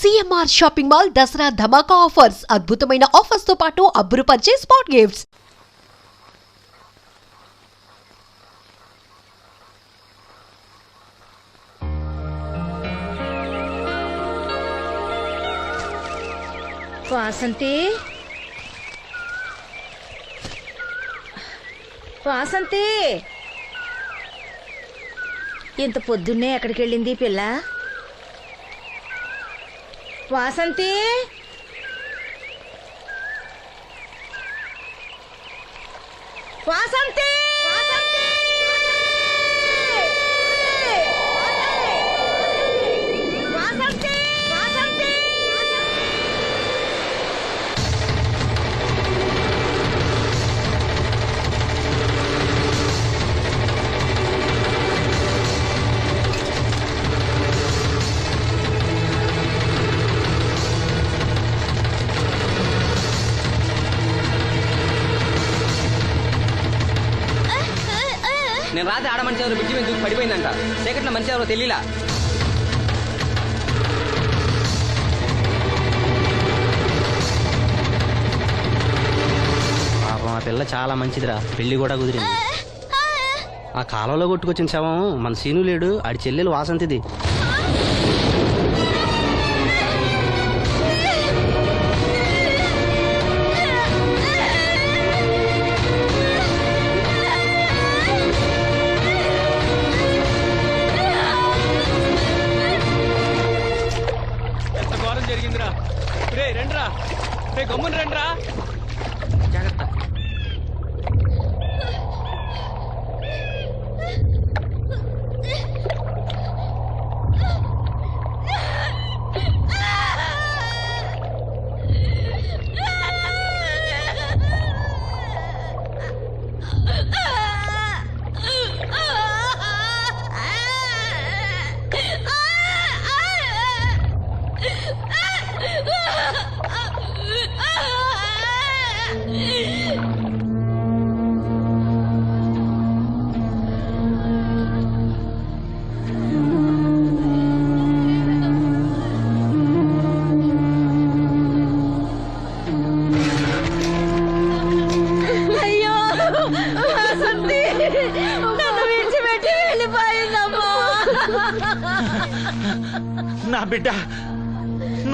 CMR shopping mall Dasara ధమాకా offers అద్భుతమైన offers తో పాటు అబ్బురుపరిచే స్పాట్ గిఫ్ట్స్. వాసంతి వాసంతి ఇంత పొద్దున్నే ఎక్కడికి వెళ్ళింది పిల్ల? వాసంతి వాసంతి నేను రాత్రి ఆడ మంచి ఎవరు బ్రిడ్జి మీద దూకి పడిపోయిందంట. చీకట్లో మంచి ఎవరో తెలియలా. పాపం ఆ పిల్ల చాలా మంచిదిరా, పెళ్లి కూడా కుదిరింది. ఆ కాలంలో కొట్టుకొచ్చిన శవం మన సీను లేడు, ఆడి చెల్లెలు వాసంతిది. జరిగిందిరా రే, రండ్రా రే, గమ్మున రండ్రా. జాగ్రత్త.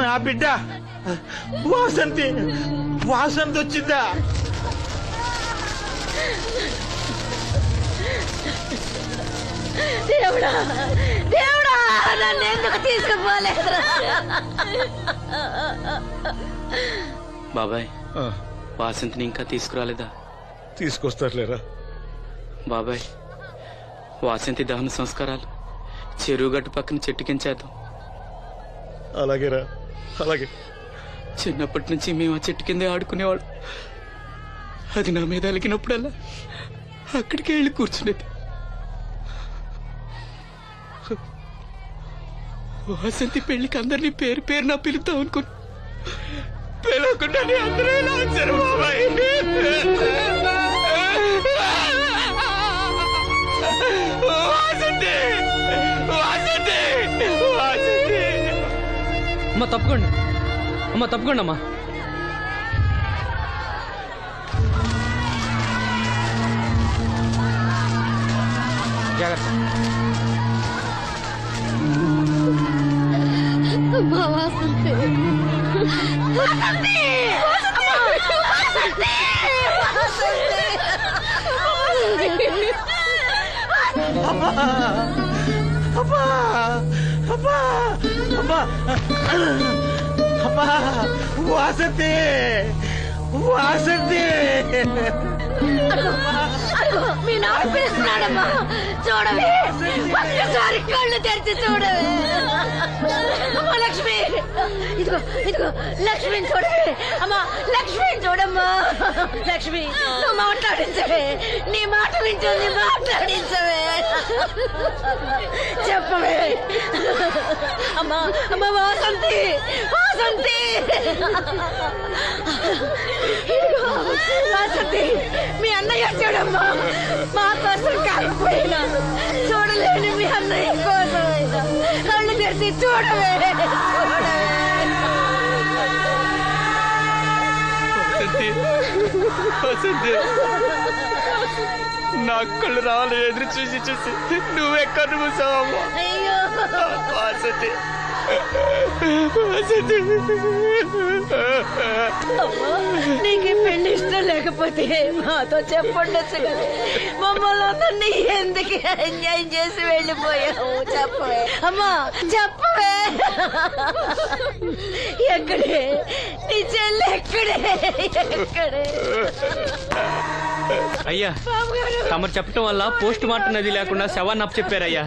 నా బిడ్డ వాసంతి వచ్చిందా? దేవుడా దేవుడా, నన్ను ఎందుకు తీసుకుపోలేదురా? బాబాయ్, వాసంతిని ఇంకా తీసుకురాలేదా? తీసుకొస్తారులేరా బాబాయ్, వాసంతి దహన సంస్కారాలు చెరువు గట్టు పక్కన చెట్టు కించేద్దాం. అలాగేరా, అలాగే. చిన్నప్పటి నుంచి మేము ఆ చెట్టు కిందే ఆడుకునేవాడు. అది నా మీద అలిగినప్పుడల్లా అక్కడికే వెళ్ళి కూర్చునేది. వాసంతి పెళ్లికి అందరినీ పేరు పేరు నా పిలుద్దాం అనుకుని పిలవకుండా అందరూ ఇలా వచ్చారు బాబాయ్. అమ్మ తప్పుకోండి, అమ్మ తప్పుకోండి అమ్మా. జాగ్రత్త. వాసంతి వాసంతి మీ నాన్న పిలుస్తున్నాడమ్మా, చూడవే, ఒక్కసారి కళ్ళు తెరిచి చూడవే. అమ్మా లక్ష్మి, ఇదిగో ఇదిగో లక్ష్మిని చూడవే. అమ్మా లక్ష్మిని చూడమ్మా. లక్ష్మి, నువ్వు మాట్లాడించవే, నీ మాట వింటుంది, మాట్లాడించవే, చెప్పవే. అమ్మా అమ్మా వాసంతి, వాసంతి, వాసంతి, మీ అన్నయ్య చూడమ్మా, మా కోసం కాకపోయినా చూడలేని మీ అన్నయ్య కోసం కళ్ళు తెరిచి చూడవే, చూడవే. వసంతి నా కళ్ళు రావాలని ఎదురు చూసి చూసి నువ్వెక్కడ మూసావమ్మా అయ్యో వసంతి వసంతి అమ్మా, నీకు ఈ పెళ్లి ఇష్టం లేకపోతే మాతో చెప్పండొచ్చు కదా. మమ్మల్ని అందరినీ ఎందుకు ఎంజాయ్ చేసి వెళ్ళిపోయావు చెప్పవే అమ్మా చెప్పవే. ఎక్కడే నీ చెల్లి ఎక్కడే ఎక్కడే అయ్యా బాబుగారు. తమరు చెప్పటం వల్ల పోస్ట్ మార్టం నది లేకుండా శవాన్ని అప్పచెప్పారయ్యా.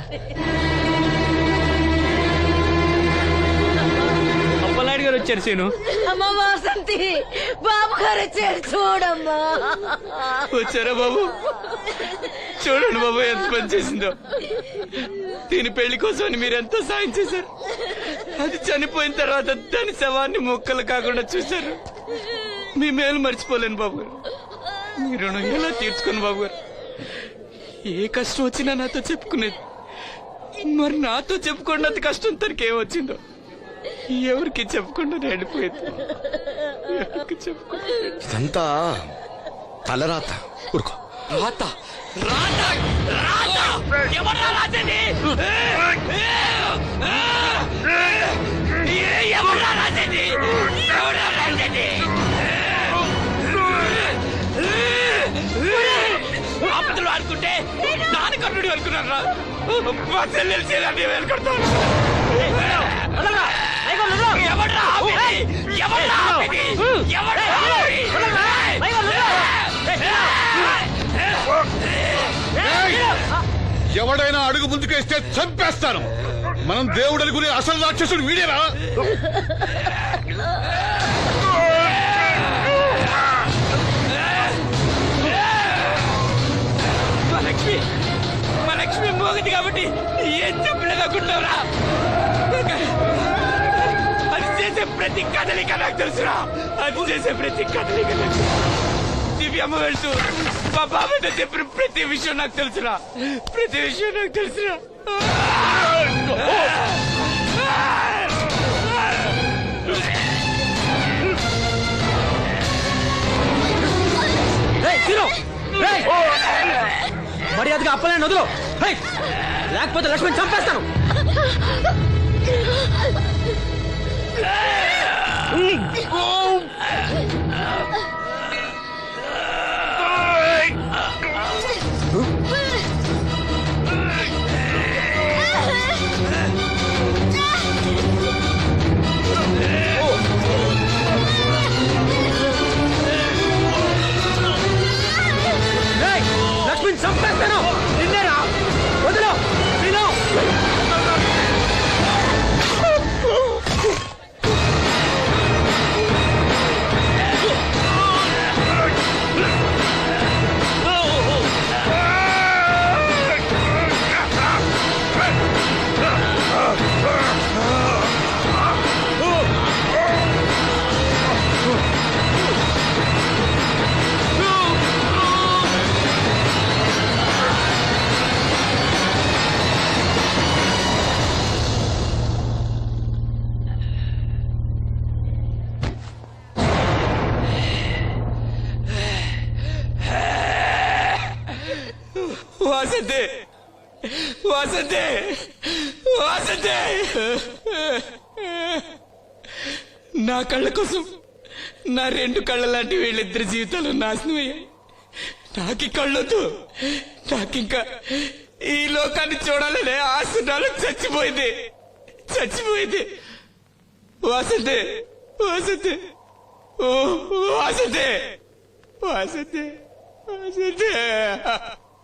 అప్పలనాయుడు గారు వచ్చారు సీను. అమ్మ వాసంతి బాబు గారు వచ్చారు చూడమ్మా. వచ్చారా బాబు? చూడండి బాబు ఎంత పని చేసిందో. దీని పెళ్లి కోసం మీరు ఎంతో సాయం చేశారు. అది చనిపోయిన తర్వాత దాని శవాన్ని ముక్కలు కాకుండా చూశారు. మీ మేలు మర్చిపోలేను బాబు గారు. మీ రుణం ఎలా తీర్చుకోను బాబు గారు. ఏ కష్టం వచ్చినా నాతో చెప్పుకునేది. మరి నాతో చెప్పుకున్నంత కష్టం తనకి ఏమొచ్చిందో ఎవరికి చెప్పకుండా వెళ్ళిపోయేది. ఎవరికి చెప్పకుండా ఇదంతా తలరాత. ఊరుకో. రాత రాత రాత ఎవరా రాసేది? ఎవరా రాసేది? ఎవరా రాసేది? ఆపదలు ఆడుకుంటే నాన్న కర్ణుడు అనుకున్నారా? మా చెల్లెలు చేయాలని వెళ్ళుకుంటాను. ఎవడ్రా ఆపేది? ఎవడ్రా ఆపేది? ఎవడ్రా ఆపేది? ఎవడైనా అడుగు ముందుకేస్తే చంపేస్తాను. మనం దేవుడు అనుకునే అసలు రాక్షసుడు వీడేరా? మా లక్ష్మి మోగది కాబట్టి ఏం చెప్పలేదనుకుంటావురా? అది చేసే ప్రతి కదలిక నాకు తెలుసురా. అది చేసే ప్రతి కదలిక నాకు దివ్యమ్మ వెళ్తూ మా బాబాయ్తో చెప్పిన ప్రతి విషయం నాకు తెలుసురా. ప్రతి విషయం నాకు తెలుసురా. మర్యాదగా అప్పలనాయుడు వదులు, లేకపోతే లక్ష్మణ్ చంపేస్తాను. లక్ష్మణ్ చంపేస్తాను. నిన్నేరా వదులు. వాసంతి వాసంతి వాసంతి నా కళ్ళ కోసం నా రెండు కళ్ళ లాంటి వీళ్ళిద్దరి జీవితాలు నాశనం అయ్యాయి. నాకి కళ్ళొద్దు. నాకింకా ఈ లోకాన్ని చూడాలనే ఆశ నాలో చచ్చిపోయింది. చచ్చిపోయింది. వాసంతి వాసంతి ఓ వాసంతి వాసంతి వాసంతి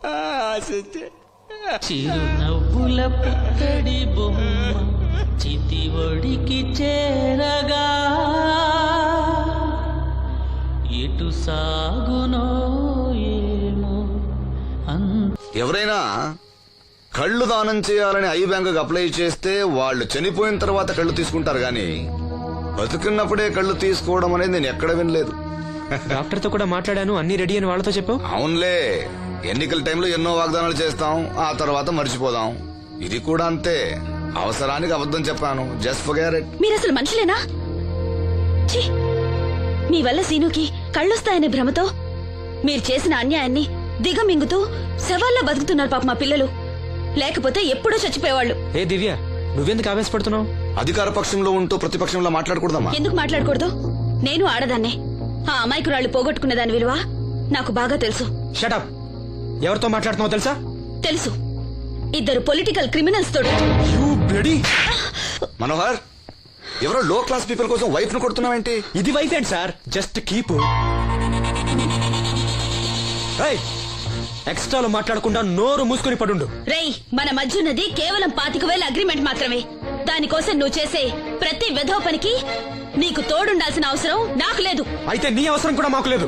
వాసంతి. చిరునవ్వుల పుత్తడి బొమ్మ చితి ఒడికి చేరగా ఎటు సాగునో ఏమో. ఎవరైనా కళ్ళు దానం చేయాలని ఐ బ్యాంకుకి అప్లై చేస్తే వాళ్ళు చనిపోయిన తర్వాత కళ్ళు తీసుకుంటారు గాని బతుకున్నప్పుడే కళ్ళు తీసుకోవడం అనేది నేను ఎక్కడ వినలేదు. డాక్టర్ తో కూడా మాట్లాడాను, అన్ని రెడీ అని వాళ్ళతో చెప్పావు. అవునులే, ఎన్నికల టైంలో ఎన్నో వాగ్దానాలు చేస్తాం, ఆ తర్వాత మర్చిపోదాం. ఇది కూడా అంతే. అవసరానికి అబద్ధం చెప్పాను. Just forget it. మీరు అసలు మనుషులేనా? ఛీ! మీ వల్ల సీనుకి కళ్ళొస్తాయనే భ్రమతో మీరు చేసిన అన్యాయాన్ని దిగమింగుతూ శవాల్లో బతుకుతున్నారు పాప మా పిల్లలు. లేకపోతే ఎప్పుడూ చచ్చిపోయేవాళ్ళు. ఏ దివ్య, నువ్వెందుకు ఆవేశపడుతున్నావు? అధికార పక్షంలో ఉంటూ ప్రతిపక్షంలో మాట్లాడకూడదమ్మా. ఎందుకు మాట్లాడకూడదు? నేను ఆడదాన్నే. ఆ అమాయకురాళ్ళు పోగొట్టుకునే దాని విలువ నాకు బాగా తెలుసు. షటప్. ఎవరితో మాట్లాడుతున్నావు తెలుసా? తెలుసు. 2 పొలిటికల్ క్రిమినల్స్ తోటి. You bloody. మనోహర్, ఎవరో లో క్లాస్ పీపుల్ కోసం వైఫ్ ను కొడుతున్నావేంటి? ఇది వైఫ్ ఏంటి సార్? Just keep. ఎక్స్ట్రాలో మాట్లాడకుండా నోరు మూసుకుని పడుండు. రేయ్, మన మధ్య ఉన్నది కేవలం 25,000 అగ్రిమెంట్ మాత్రమే. దానికోసం నువ్వు చేసే ప్రతి వెధవ పనికి నీకు తోడుండాల్సిన అవసరం నాకు లేదు. అయితే నీ అవసరం కూడా మాకు లేదు.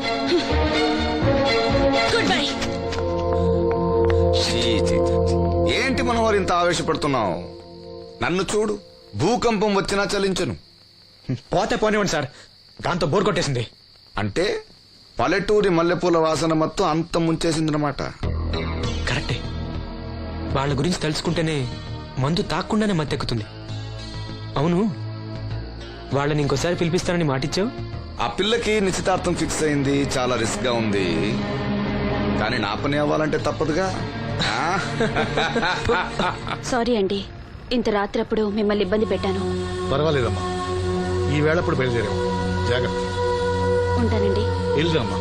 Good bye. ఛీ, ఛీ, ఛీ. ఏంటి మనోహర్ ఇంత ఆవేశపడుతున్నావు? నన్ను చూడు, భూకంపం వచ్చినా చలించను. పోతే పోనివ్వండి సార్, దాంతో బోర్ కొట్టేసింది. అంటే పల్లెటూరి మల్లెపూల వాసన మొత్తం అంత ముంచేసిందనమాట. కరెక్టే. వాళ్ళ గురించి తెలుసుకుంటేనే మందు తాక్కుండానే మత్తెక్కుతుంది. అవును, వాళ్ళని ఇంకోసారి పిలిపిస్తానని మాటిచ్చావు. ఆ పిల్లకి నిశ్చితార్థం ఫిక్స్ అయింది. చాలా రిస్క్ గా ఉంది, కానీ నా పని అవ్వాలంటే తప్పదుగా. ఆ? సారీ అండి, ఇంత రాత్రప్పుడు మిమ్మల్ని ఇబ్బంది పెట్టాను. పర్వాలేదమ్మా, ఈ వేళప్పుడు బయలుదేరావు. జాగ్రత్త. ఉంటానండి. వెళ్దామా.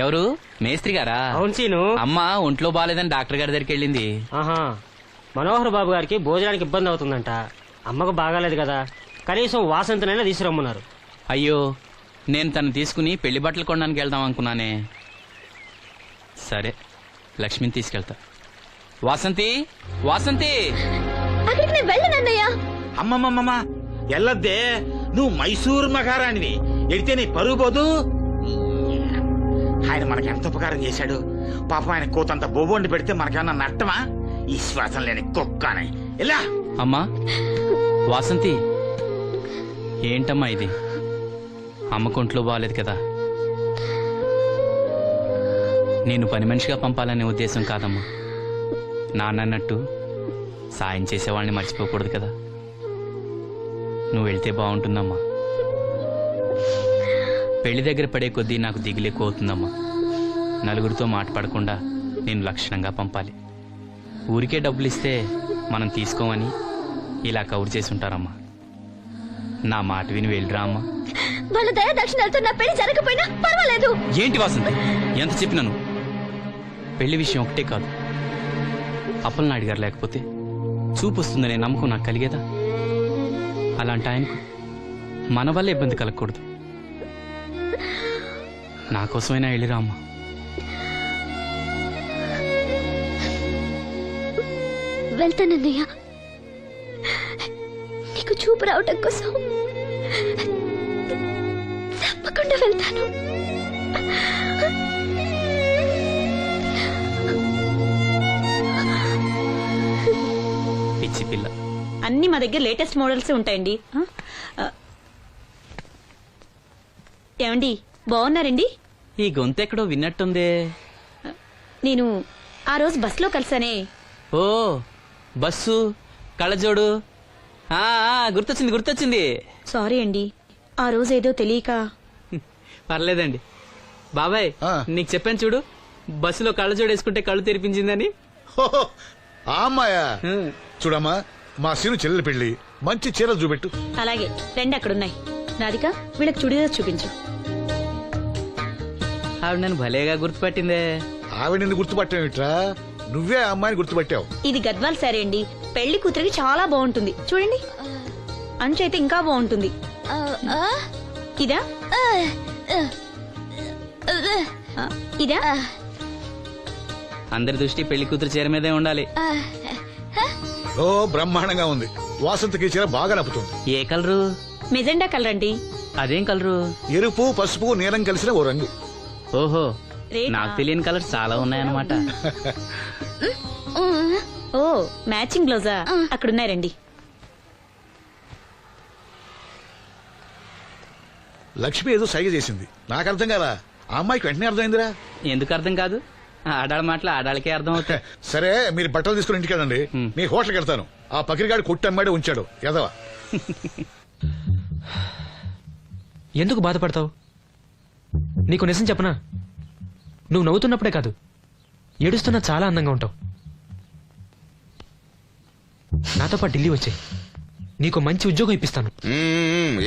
ఎవరు? మేస్త్రి గారా? అవును సీను. అమ్మ ఒంట్లో బాగాలేదని డాక్టర్ గారి దగ్గరికి వెళ్ళింది. ఆహా, మనోహర్ బాబు గారికి భోజనానికి ఇబ్బంది అవుతుందంట. అమ్మకు బాగాలేదు కదా, కనీసం వాసంతనైనా తీసుకురమ్మన్నారు. అయ్యో, నేను తను తీసుకుని పెళ్లి బట్టలు కొనడానికి వెళ్దాం అనుకున్నానే. సరే, లక్ష్మిని తీసుకెళ్తా. వాసంతి, వాసంతి. అక్కడికి నేను వెళ్ళనన్నయ్యా. అమ్మమ్మమ్మ ఎల్లద్దే, నువ్వు మైసూరు మహారాణివి. ఎడితే నీ పరుగు పోదు. ఆయన మనకి ఎంత ఉపకారం చేశాడు. పాపం ఆయన కోతంత బొబొండి పెడితే మనకేమన్నా నట్టమా? ఈ శ్వాసం లేని కుక్కని. ఎలా అమ్మా వాసంతి, ఏంటమ్మా ఇది? అమ్మకొంట్లో బాగాలేదు కదా. నేను పని మనిషిగా పంపాలనే ఉద్దేశం కాదమ్మా. నాన్నన్నట్టు సాయం చేసేవాళ్ళని మర్చిపోకూడదు కదా. నువ్వు వెళ్తే బాగుంటుందమ్మా. పెళ్లి దగ్గర పడే కొద్దీ నాకు దిగులు ఎక్కువ అవుతుందమ్మా. నలుగురితో మాట పడకుండా నేను లక్షణంగా పంపాలి. ఊరికే డబ్బులు ఇస్తే మనం తీసుకోమని ఇలా కవర్ చేసి ఉంటారమ్మా. నా మాట విని వెళ్ళిరా అమ్మా. వాళ్ళ దయ దక్షిణాలతో నా పెళ్లి జరగకపోయినా పర్వాలేదు. ఏంటి వాసంతి, ఎంత చెప్పినాను? పెళ్లి విషయం ఒకటే కాదు, అప్పలనాయుడు గారు లేకపోతే చూపు వస్తుందనే నమ్మకం నాకు కలిగేదా? అలాంటి ఆయనకు మన వల్ల ఇబ్బంది కలగకూడదు. నా కోసమైనా వెళ్ళిరా అమ్మా. వెళ్తానన్నయ్య, నీకు చూపు రావటం కోసం తప్పకుండా వెళ్తాను. పిచ్చి పిల్ల. అన్ని మా దగ్గర లేటెస్ట్ మోడల్స్ ఉంటాయండి. ఏమండి, బాగున్నారండి? ఈ గొంతు ఎక్కడో విన్నట్టుందే. నేను ఆ రోజు బస్సులో కలిసానే. ఓ, బస్సు, కళ్ళజోడు. గుర్తొచ్చింది గుర్తొచ్చింది. సారీ అండి, ఆ రోజు ఏదో తెలియక. పర్లేదండి బాబాయ్, నీకు చెప్పాను చూడు, బస్సులో కళ్ళజోడు వేసుకుంటే కళ్ళు తెరిపించిందని. ఆ అమ్మాయా? చూడమ్మా, మా సీను చెల్లెలి పెళ్లి, మంచి చీరలు చూపెట్టు. అలాగే, 2 అక్కడున్నాయి. రాధిక, వీళ్ళకి చుడిదార్ చూపించు. ఆవిడ నన్ను భలేగా గుర్తుపట్టిందే. ఆవిడ నిన్ను గుర్తుపట్టావిట్రా? నువ్వే ఆ అమ్మాయిని గుర్తుపట్టావు. ఇది గద్వాల్ సారీ అండి, పెళ్లి కూతురికి చాలా బాగుంటుంది. చూడండి, అంచు అయితే ఇంకా బాగుంటుంది. ఇదా ఇదా? అందరి దృష్టి పెళ్లి కూతురు చీర మీదే ఉండాలి. ఓ, బ్రహ్మాండంగా ఉంది. వాసంతకి చీర బాగా నప్పుతుంది. ఏ కలరు? మెజెండా కలర్ అండి. అదేం కలరు? ఎరుపు, పసుపు, నీలం కలిసిన ఓ రంగు. ఓహో, నాకు తెలియని కలర్స్ చాలా ఉన్నాయన్నమాట. ఓ, మ్యాచింగ్ బ్లౌజా? అక్కడున్నాయి, రండి. లక్ష్మి ఏదో సైగ చేసింది, నాకు అర్థం కదా. ఆ అమ్మాయికి వెంటనే అర్థమైందిరా. ఎందుకు అర్థం కాదు? ఆడాళ్ళ మాటలు ఆడాళ్ళకే అర్థం అవుతాయి. సరే మీరు బట్టలు తీసుకుని ఇంటికి వెళ్ళండి. నీ హోటల్కి వెళ్తాను. ఆ పకిరిగాడు కొట్టి అమ్మాడే ఉంచాడు ఎదవా. ఎందుకు బాధపడతావు? నీకు నిజం చెప్పనా, నువ్వు నవ్వుతున్నప్పుడే కాదు ఏడుస్తున్నా చాలా అందంగా ఉంటావు. నాతో పాటు ఢిల్లీ వచ్చాయి, నీకు మంచి ఉద్యోగం ఇప్పిస్తాను.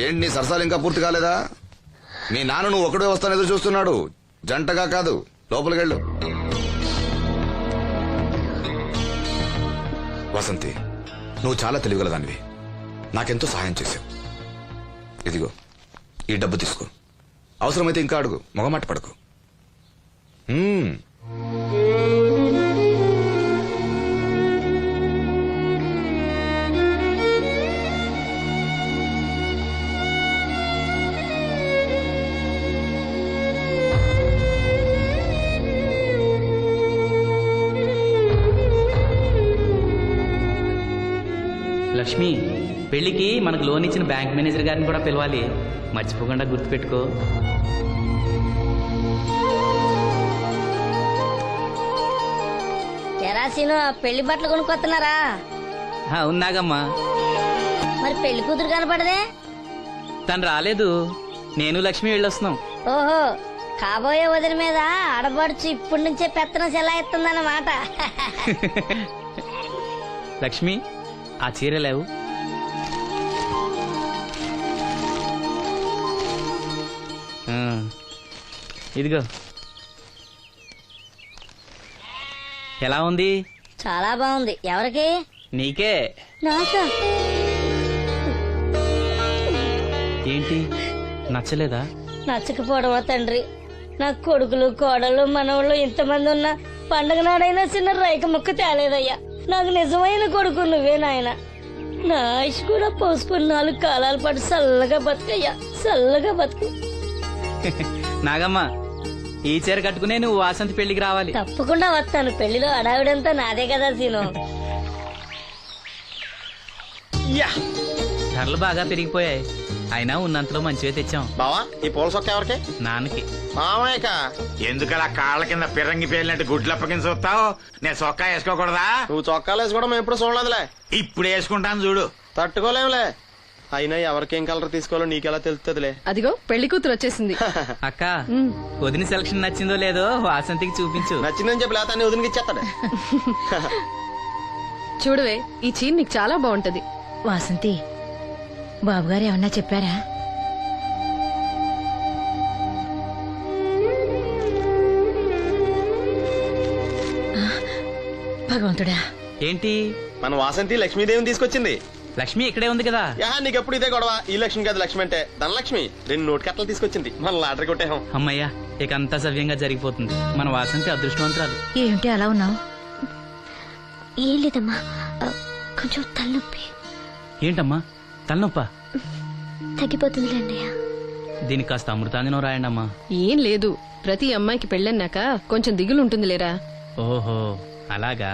ఏంటి నీ సరసాలు ఇంకా పూర్తి కాలేదా? మీ నాన్న నువ్వు ఒకడే వస్తాను ఎదురు చూస్తున్నాడు, జంటగా కాదు. లోపలికి వెళ్ళు. వసంతి, నువ్వు చాలా తెలివిగలదానివి. నాకెంతో సహాయం చేసావు. ఇదిగో ఈ డబ్బు తీసుకో. అవసరమైతే ఇంకా అడుగు, మొగమాట పడకు. లక్ష్మి, పెళ్లికి మనకు లోన్ ఇచ్చిన బ్యాంక్ మేనేజర్ గారిని కూడా పిలవాలి. మర్చిపోకుండా గుర్తుపెట్టుకో. ఎరాసీను పెళ్లి బట్టలు కొనుక్కొస్తున్నారా? ఉన్నాగమ్మా. మరి పెళ్లి కూతురు కనపడదే? తను రాలేదు, నేను లక్ష్మి వెళ్ళొస్తున్నాం. ఓహో, కాబోయే వదిన మీద ఆడబడుచు ఇప్పటి నుంచే పెత్తనం చెలాయిస్తుందన్నమాట. లక్ష్మి, ఆ చీర లేవు. ఇదిగో. ఎలా ఉంది? చాలా బాగుంది. ఎవరికి? నీకే. నాకా? ఏంటి, నచ్చలేదా? నచ్చకపోవడమా తండ్రి? నా కొడుకులు కోడలు మనవాళ్ళు ఇంతమంది ఉన్నా పండగ నాడైనా చిన్న రైక ముక్క తేలేదయ్యా. నాకు నిజమైన కొడుకు నువ్వే నాయన. నా ఆయుష్ కూడా పోసుకుని 4 కాలాల పాటు చల్లగా బతుకయ్యా, చల్లగా బతుకు. నాగమ్మ, ఈ చీర కట్టుకునే నువ్వు వాసంతి పెళ్లికి రావాలి. తప్పకుండా వస్తాను. పెళ్లిలో అడావిడంతా నాదే కదా సీను. ధరలు బాగా పెరిగిపోయాయి, అయినా ఉన్నంతలో మంచివే తెచ్చాం. బావా, ఈ పూల సొక్క ఎవరికి? నాన్నకి. మామయ్యక. ఎందుకలా కాళ్ళ కింద పిరంగి పేలినట్టు గుడ్లు అప్పకించి చూస్తావు? నేను చొక్కా వేసుకోకూడదా? నువ్వు చొక్కాలు వేసుకోవడం ఎప్పుడు చూడలేదులే. ఇప్పుడు వేసుకుంటాను చూడు. తట్టుకోలేములే. అయినా ఎవరికేం కలర్ తీసుకోవాలో నీకెలా తెలుస్తుందిలే. అదిగో పెళ్లి కూతురు వచ్చేసింది. అక్క, వదిన సెలక్షన్ నచ్చిందో లేదో వాసంతికి చూపించు. నచ్చిందని చెప్పి లేత వదినకి ఇచ్చేస్తాడు. చూడవే, ఈ చీర నీకు చాలా బాగుంటది. వాసంతి, బాబుగారు ఏమన్నా చెప్పారా? భగవంతుడా. ఏంటి? మన వాసంతి లక్ష్మీదేవిని తీసుకొచ్చింది. లక్ష్మి ఇక్కడే ఉంది కదా. నీకెప్పుడు ఇదే గొడవ. ఈ లక్ష్మి కదా లక్ష్మి అంటే. ధనలక్ష్మి 2 నోటు కట్టలు తీసుకొచ్చింది. మన లాటరీ కొట్టేహం. అమ్మయ్యా, ఇక అంతా సవ్యంగా జరిగిపోతుంది. మన వాసంతి అదృష్టవంతురాలు. ఏమిటి అలా ఉన్నావు? ఏం లేదమ్మా, కొంచెం తలనొప్పి. ఏంటమ్మా తలనొప్పా? తగ్గిపోతుంది అన్నయ్య. దీనికి కాస్త అమృతాంజనం రాయండి అమ్మా. ఏం లేదు, ప్రతి అమ్మాయికి పెళ్ళన్నాక కొంచెం దిగులు ఉంటుంది లేరా. ఓహో, అలాగా.